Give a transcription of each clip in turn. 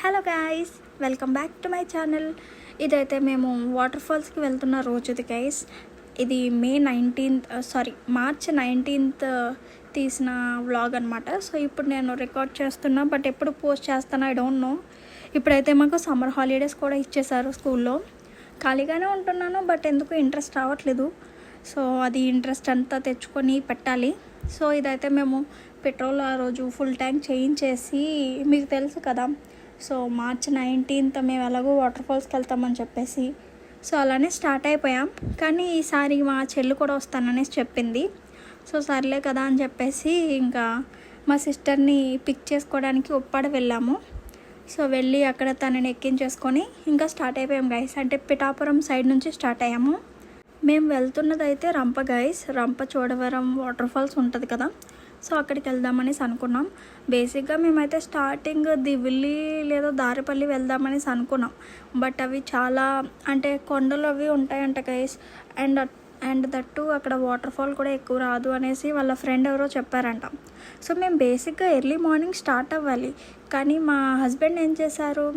Hello guys, welcome back to my channel. ఇదైతే మేము water ఫాల్స్కి వెళ్తున్న రోజుది గైస్. ఇది మార్చ్ 19th తీసిన వ్లాగ్ అనమాట. సో ఇప్పుడు నేను రికార్డ్ చేస్తున్నా, బట్ ఎప్పుడు పోస్ట్ చేస్తాను ఐ డోంట్ నో. ఇప్పుడైతే మాకు సమ్మర్ హాలిడేస్ కూడా ఇచ్చేసారు స్కూల్లో. ఖాళీగానే ఉంటున్నాను, బట్ ఎందుకు ఇంట్రెస్ట్ రావట్లేదు. సో అది ఇంట్రెస్ట్ అంతా తెచ్చుకొని పెట్టాలి. సో ఇదైతే మేము పెట్రోల్ ఆ రోజు ఫుల్ ట్యాంక్ చేయించేసి, మీకు తెలుసు కదా, సో మార్చ్ 19th మేము ఎలాగో వాటర్ ఫాల్స్కి వెళ్తామని చెప్పేసి సో అలానే స్టార్ట్ అయిపోయాం. కానీ ఈసారి మా చెల్లి కూడా వస్తాననేసి చెప్పింది. సో సర్లే కదా అని చెప్పేసి ఇంకా మా సిస్టర్ని పిక్ చేసుకోవడానికి ఉప్పాడ వెళ్ళాము. సో వెళ్ళి అక్కడ తనని ఎక్కించేసుకొని ఇంకా స్టార్ట్ అయిపోయాం గైస్. అంటే పిఠాపురం సైడ్ నుంచి స్టార్ట్ అయ్యాము. మేము వెళ్తున్నది అయితే రంప గైస్. రంప చోడవరం వాటర్ ఫాల్స్ ఉంటుంది కదా, సో అక్కడికి వెళ్దామనేసి అనుకున్నాం. బేసిక్గా మేమైతే స్టార్టింగ్ దివిల్లి లేదా దారిపల్లి వెళ్దామనేసి అనుకున్నాం. బట్ అవి చాలా అంటే కొండలు అవి ఉంటాయంట గైస్. అండ్ దట్టు అక్కడ వాటర్ ఫాల్ కూడా ఎక్కువ రాదు అనేసి వాళ్ళ ఫ్రెండ్ ఎవరో చెప్పారంట. సో మేము బేసిక్గా ఎర్లీ మార్నింగ్ స్టార్ట్ అవ్వాలి. కానీ మా హస్బెండ్ ఏం చేశారు,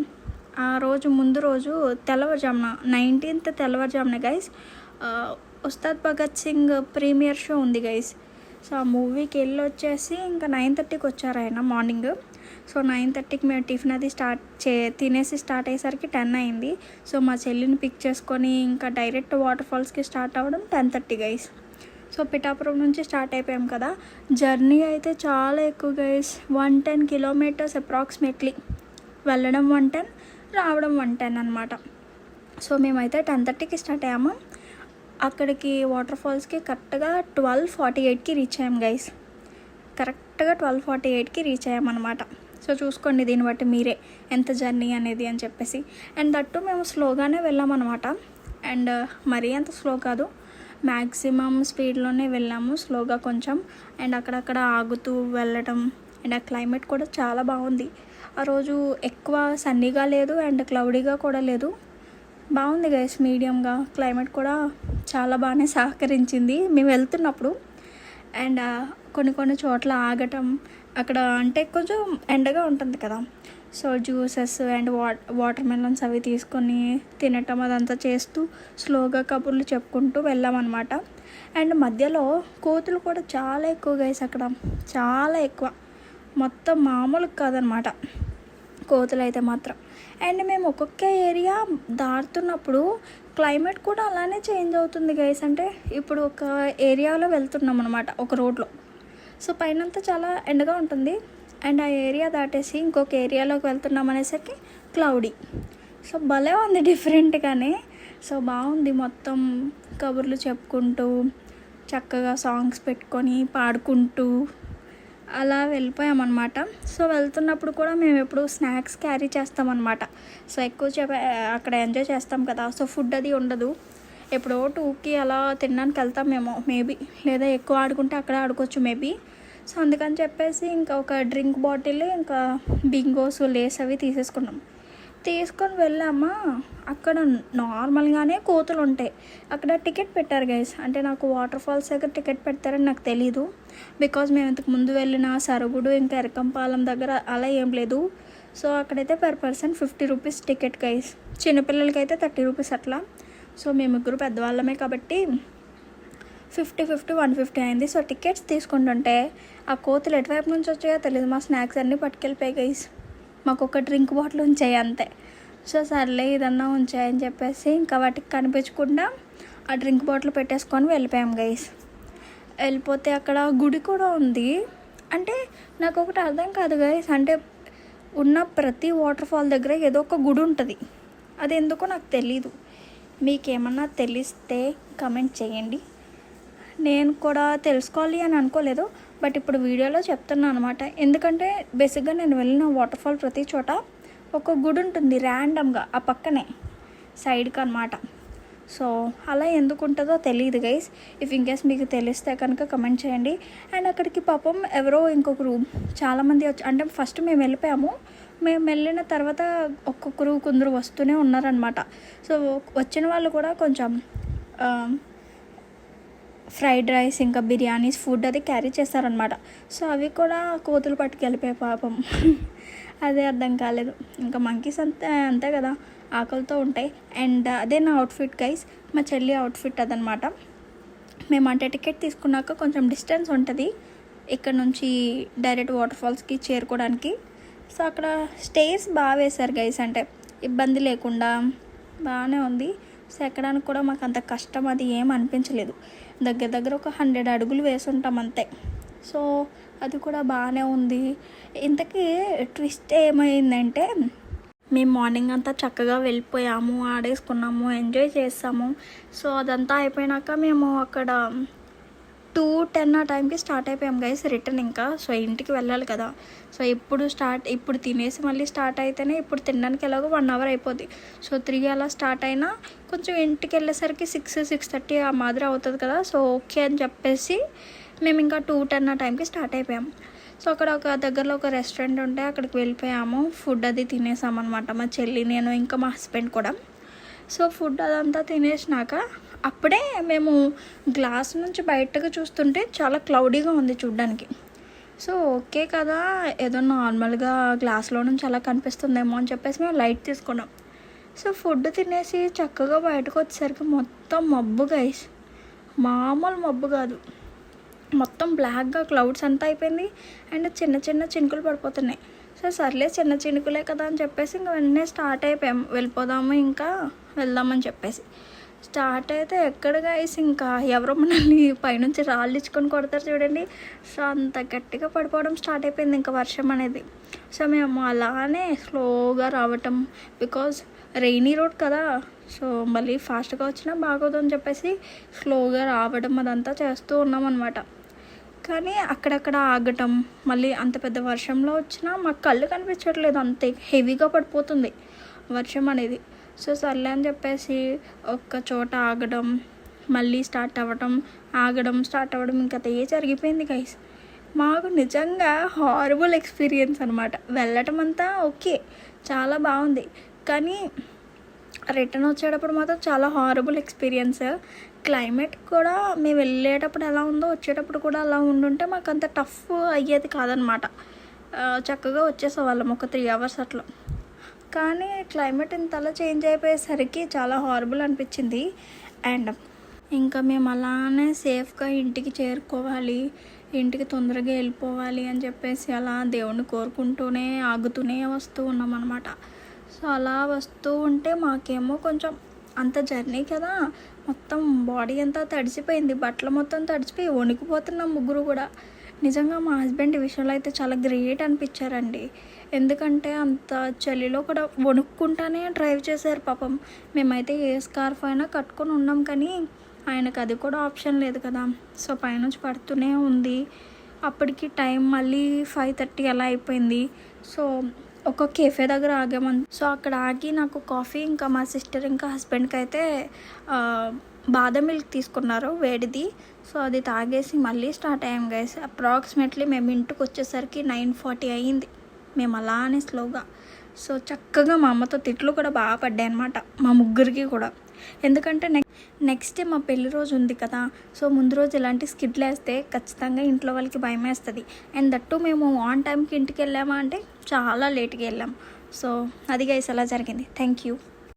ఆ రోజు ముందు రోజు తెల్లవారుజామున 19th తెల్లవారుజామున guys Ustaad Bhagat Singh premiere show ఉంది గైస్. సో ఆ మూవీకి వెళ్ళి వచ్చేసి ఇంకా 9:30కి వచ్చారు ఆయన మార్నింగ్. సో 9:30కి మేము టిఫిన్ అది తినేసి స్టార్ట్ అయ్యేసరికి 10 అయింది. సో మా చెల్లిని పిక్ చేసుకొని ఇంకా డైరెక్ట్ వాటర్ ఫాల్స్కి స్టార్ట్ అవ్వడం 10:30 గైస్. సో పిఠాపురం నుంచి స్టార్ట్ అయిపోయాం కదా. జర్నీ అయితే చాలా ఎక్కువ గైస్. 110 kilometers approximately. వెళ్ళడం 110, రావడం 110 అనమాట. సో మేమైతే 10:30కి స్టార్ట్ అయ్యాము. అక్కడికి వాటర్ ఫాల్స్కి కరెక్ట్గా 12:48కి రీచ్ అయ్యాం గైస్. కరెక్ట్గా 12:48కి రీచ్ అయ్యామన్నమాట. సో చూసుకోండి దీన్ని బట్టి మీరే ఎంత జర్నీ అనేది అని చెప్పేసి. అండ్ దట్టు మేము స్లోగానే వెళ్ళామన్నమాట. అండ్ మరీ అంత స్లో కాదు, మ్యాక్సిమం స్పీడ్లోనే వెళ్ళాము, స్లోగా కొంచెం. అండ్ అక్కడక్కడ ఆగుతూ వెళ్ళటం. అండ్ ఆ క్లైమేట్ కూడా చాలా బాగుంది. ఆ రోజు ఎక్కువ సన్నీగా లేదు అండ్ క్లౌడీగా కూడా లేదు, బాగుంది గైస్. మీడియంగా క్లైమేట్ కూడా చాలా బాగానే సహకరించింది మేము వెళ్తున్నప్పుడు. అండ్ కొన్ని చోట్ల ఆగటం, అక్కడ అంటే కొంచెం ఎండగా ఉంటుంది కదా, so juices and water melons అవి తీసుకొని తినటం అదంతా చేస్తూ స్లోగా కబుర్లు చెప్పుకుంటూ వెళ్ళామన్నమాట. అండ్ మధ్యలో కోతులు కూడా చాలా ఎక్కువ గైస్, అక్కడ చాలా ఎక్కువ, మొత్తం మామూలు కాదనమాట కోతులు అయితే మాత్రం. అండ్ మేము ఒక్కొక్క ఏరియా దాటుతున్నప్పుడు క్లైమేట్ కూడా అలానే చేంజ్ అవుతుంది గైస్. అంటే ఇప్పుడు ఒక ఏరియాలో వెళ్తున్నాం అనమాట, ఒక రోడ్లో. సో పైనంతా చాలా ఎండగా ఉంటుంది. అండ్ ఆ ఏరియా దాటేసి ఇంకొక ఏరియాలోకి వెళ్తున్నాం అనేసరికి క్లౌడీ. సో భలే ఉంది డిఫరెంట్గానే. సో బాగుంది, మొత్తం కబుర్లు చెప్పుకుంటూ చక్కగా సాంగ్స్ పెట్టుకొని పాడుకుంటూ అలా వెళ్ళిపోయామన్నమాట. సో వెళ్తున్నప్పుడు కూడా మేము ఎప్పుడు స్నాక్స్ క్యారీ చేస్తామన్నమాట. సో ఎక్కువ అక్కడ ఎంజాయ్ చేస్తాం కదా, సో ఫుడ్ అది ఉండదు. ఎప్పుడో 2కి అలా తినడానికి వెళ్తాం మేము మేబీ, లేదా ఎక్కువ ఆడుకుంటే అక్కడ ఆడుకోవచ్చు మేబీ. సో అందుకని చెప్పేసి ఇంకా ఒక డ్రింక్ బాటిల్, ఇంకా బింగోస్, లేస్ అవి తీసుకొని వెళ్ళామా. అక్కడ నార్మల్గానే కోతులు ఉంటాయి. అక్కడ టికెట్ పెట్టారు గైస్. అంటే నాకు వాటర్ ఫాల్స్ దగ్గర టికెట్ పెడతారని నాకు తెలీదు, బికాజ్ మేము ఇంతకు ముందు వెళ్ళిన సరుగుడు ఇంకా ఎరకంపాలెం దగ్గర అలా ఏం లేదు. సో అక్కడైతే per person 50 rupees ticket guys. చిన్నపిల్లలకి అయితే 30 రూపీస్ అట్లా. సో మేము ముగ్గురు పెద్దవాళ్ళమే కాబట్టి 50 150 అయింది. సో టికెట్స్ తీసుకుంటుంటే ఆ కోతులు ఎటువైపు నుంచి వచ్చాయో తెలియదు, మా స్నాక్స్ అన్నీ పట్టుకెళ్ళిపోయాయి గైస్. మాకు ఒక డ్రింక్ బాటిల్ ఉంచాయి అంతే. సో సర్లే ఇదన్నా ఉంచాయని చెప్పేసి ఇంకా వాటికి కనిపించకుండా ఆ డ్రింక్ బాటిల్ పెట్టేసుకొని వెళ్ళిపోయాం గైస్. వెళ్ళిపోతే అక్కడ గుడి కూడా ఉంది. అంటే నాకు ఒకటి అర్థం కాదు గైస్, అంటే ఉన్న ప్రతి వాటర్ ఫాల్ దగ్గర ఏదో ఒక గుడి ఉంటుంది. అది ఎందుకో నాకు తెలీదు. మీకేమన్నా తెలిస్తే కమెంట్ చేయండి. నేను కూడా తెలుసుకోవాలి అని అనుకోలేదు, బట్ ఇప్పుడు వీడియోలో చెప్తున్నాను అనమాట. ఎందుకంటే బేసిక్గా నేను వెళ్ళిన వాటర్ ఫాల్ ప్రతి చోట ఒక గుడి ఉంటుంది ర్యాండమ్గా ఆ పక్కనే సైడ్కి అనమాట. సో అలా ఎందుకు ఉంటుందో తెలియదు గైస్. ఇఫ్ ఇన్కేస్ మీకు తెలిస్తే కనుక కమెంట్ చేయండి. అండ్ అక్కడికి పాపం ఎవరో ఇంకొకరు చాలామంది అంటే ఫస్ట్ మేము వెళ్ళిపోయాము, మేము వెళ్ళిన తర్వాత కొందరు వస్తూనే ఉన్నారనమాట. సో వచ్చిన వాళ్ళు కూడా కొంచెం ఫ్రైడ్ రైస్ ఇంకా బిర్యానీస్ ఫుడ్ అది క్యారీ చేస్తారనమాట. సో అవి కూడా కోతులు పట్టుకెళ్ళిపోయాయి పాపం. అదే అర్థం కాలేదు. ఇంకా మంకీస్ అంతే అంతే కదా, ఆకలితో ఉంటాయి. అండ్ అదే నా అవుట్ఫిట్ గైస్, మా చెల్లి అవుట్ఫిట్ అదనమాట. మేము అంటే టికెట్ తీసుకున్నాక కొంచెం డిస్టెన్స్ ఉంటుంది ఇక్కడ నుంచి డైరెక్ట్ వాటర్ ఫాల్స్కి చేరుకోవడానికి. సో అక్కడ స్టేర్స్ బాగా వేశారు గైస్, అంటే ఇబ్బంది లేకుండా బాగానే ఉంది. సో ఎక్కడానికి కూడా మాకు అంత కష్టం అది ఏం అనిపించలేదు. దగ్గర దగ్గర ఒక 100 అడుగులు వేసి ఉంటాం అంతే. సో అది కూడా బాగానే ఉంది. ఇంతకీ ట్విస్ట్ ఏమైందంటే, మేము మార్నింగ్ అంతా చక్కగా వెళ్ళిపోయాము, ఆడేసుకున్నాము, ఎంజాయ్ చేసాము. సో అదంతా అయిపోయినాక మేము అక్కడ 2:10 ఆ టైంకి స్టార్ట్ అయిపోయాం గైస్ రిటర్న్. ఇంకా సో ఇంటికి వెళ్ళాలి కదా. సో ఇప్పుడు తినేసి మళ్ళీ స్టార్ట్ అయితేనే, ఇప్పుడు తినడానికి ఎలాగో 1 అవర్ అయిపోద్ది. సో 3 అలా స్టార్ట్ అయినా కొంచెం ఇంటికి వెళ్ళేసరికి 6-6:30 ఆ మాదిరి అవుతుంది కదా. సో ఓకే అని చెప్పేసి మేము ఇంకా 2:10 ఆ టైంకి స్టార్ట్ అయిపోయాం. సో అక్కడ ఒక దగ్గరలో ఒక రెస్టారెంట్ ఉంటే అక్కడికి వెళ్ళిపోయాము. ఫుడ్ అది తినేసామన్నమాట, మా చెల్లి, నేను, ఇంకా మా హస్బెండ్ కూడా. సో ఫుడ్ అదంతా తినేసినాక అప్పుడే మేము గ్లాస్ నుంచి బయటకు చూస్తుంటే చాలా క్లౌడీగా ఉంది చూడ్డానికి. సో ఓకే కదా, ఏదో నార్మల్గా గ్లాస్లో నుంచి అలా కనిపిస్తుందేమో అని చెప్పేసి మేము లైట్ తీసుకున్నాం. సో ఫుడ్ తినేసి చక్కగా బయటకు వచ్చేసరికి మొత్తం మబ్బు గైస్, మామూలు మబ్బు కాదు, మొత్తం బ్లాక్గా క్లౌడ్స్ అంతా అయిపోయింది. అండ్ చిన్న చిన్న చినుకులు పడిపోతున్నాయి. సో సర్లే చిన్న చినుకులే కదా అని చెప్పేసి ఇంకా వెంటనే స్టార్ట్ అయిపోయాం, వెళ్ళిపోదాము ఇంకా వెళ్దామని చెప్పేసి. స్టార్ట్ అయితే ఎక్కడ గైస్, ఇంకా ఎవరో మనల్ని పైనుంచి రాళ్ళు ఇచ్చుకొని కొడతారు చూడండి. సో అంత గట్టిగా పడిపోవడం స్టార్ట్ అయిపోయింది ఇంకా వర్షం అనేది. సో మేము అలానే స్లోగా రావటం, బికాజ్ రెయినీ రోడ్ కదా. సో మళ్ళీ ఫాస్ట్గా వచ్చినా బాగోదు అని చెప్పేసి స్లోగా రావడం అదంతా చేస్తూ ఉన్నాం అనమాట. కానీ అక్కడక్కడ ఆగటం, మళ్ళీ అంత పెద్ద వర్షంలో వచ్చినా మాకు కళ్ళు కనిపించట్లేదు, అంతే హెవీగా పడిపోతుంది వర్షం అనేది. సో సర్లే అని చెప్పేసి ఒక్క చోట ఆగడం, మళ్ళీ స్టార్ట్ అవ్వడం, ఆగడం, స్టార్ట్ అవ్వడం, ఇంకా అదే జరిగిపోయింది గైస్. మాకు నిజంగా హారబుల్ ఎక్స్పీరియన్స్ అనమాట. వెళ్ళటం అంతా ఓకే, చాలా బాగుంది, కానీ రిటర్న్ వచ్చేటప్పుడు మాత్రం చాలా హారబుల్ ఎక్స్పీరియన్స్. క్లైమేట్ కూడా మేము వెళ్ళేటప్పుడు ఎలా ఉందో వచ్చేటప్పుడు కూడా అలా ఉండుంటే మాకు అంత టఫ్ అయ్యేది కాదనమాట. చక్కగా వచ్చేసేవాళ్ళం ఒక 3 అవర్స్ అట్లా. కానీ క్లైమేట్ ఇంతలా చేంజ్ అయిపోయేసరికి చాలా హారబుల్ అనిపించింది. అండ్ ఇంకా మేము అలానే సేఫ్గా ఇంటికి చేరుకోవాలి, ఇంటికి తొందరగా వెళ్ళిపోవాలి అని చెప్పేసి అలా దేవుణ్ణి కోరుకుంటూనే ఆగుతూనే వస్తూ ఉన్నాం అనమాట. సో అలా వస్తూ ఉంటే మాకేమో కొంచెం అంత జర్నీ కదా, మొత్తం బాడీ అంతా తడిసిపోయింది, బట్టలు మొత్తం తడిసిపోయి వణికిపోతున్నాం ముగ్గురు కూడా. నిజంగా మా హస్బెండ్ ఈ విషయంలో అయితే చాలా గ్రేట్ అనిపించారండి. ఎందుకంటే అంత చలిలో కూడా వణుక్కుంటానే డ్రైవ్ చేశారు పాపం. మేమైతే ఏ స్కార్ఫ్ అయినా కట్టుకొని ఉన్నాం, కానీ ఆయనకు అది కూడా ఆప్షన్ లేదు కదా. సో పైనుంచి పడుతూనే ఉంది. అప్పటికి టైం మళ్ళీ 5:30 అలా అయిపోయింది. సో ఒక కేఫే దగ్గర ఆగామని, సో అక్కడ ఆగి నాకు కాఫీ, ఇంకా మా సిస్టర్ ఇంకా హస్బెండ్కి అయితే బాదం మిల్క్ తీసుకున్నారు వేడిది. సో అది తాగేసి మళ్ళీ స్టార్ట్ అయ్యాం గైస్. అప్రాక్సిమేట్లీ మేము ఇంటికి వచ్చేసరికి 9:40 అయ్యింది. మేము అలానే స్లోగా. సో చక్కగా మా అమ్మతో తిట్లు కూడా బాగా పడ్డాయి అనమాట, మా ముగ్గురికి కూడా. ఎందుకంటే నెక్స్ట్ డే మా పెళ్లి రోజు ఉంది కదా. సో ముందు రోజు ఇలాంటి స్కిడ్లు వేస్తే ఖచ్చితంగా ఇంట్లో వాళ్ళకి భయం వేస్తుంది. అండ్ దట్టు మేము ఆన్ టైంకి ఇంటికి వెళ్ళామా అంటే చాలా లేట్గా వెళ్ళాం. సో అది గైస్ అలా జరిగింది. Thank you.